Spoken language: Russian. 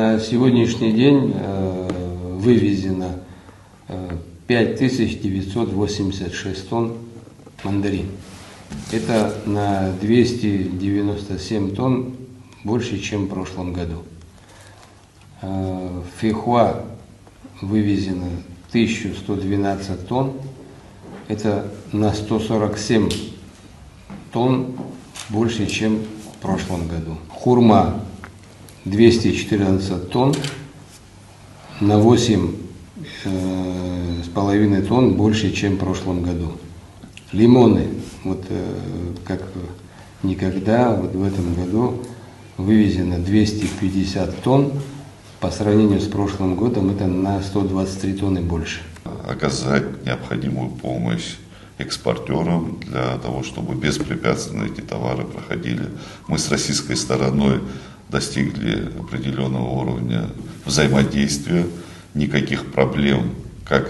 На сегодняшний день вывезено 5986 тонн мандарин. Это на 297 тонн больше, чем в прошлом году. Фейхоа вывезено 1112 тонн. Это на 147 тонн больше, чем в прошлом году. Хурма 214 тонн, на 8,5 тонн больше, чем в прошлом году. Лимоны, вот как никогда, вот в этом году вывезено 250 тонн, по сравнению с прошлым годом это на 123 тонны больше. Оказать необходимую помощь экспортерам для того, чтобы беспрепятственно эти товары проходили. Мы с российской стороной достигли определенного уровня взаимодействия, никаких проблем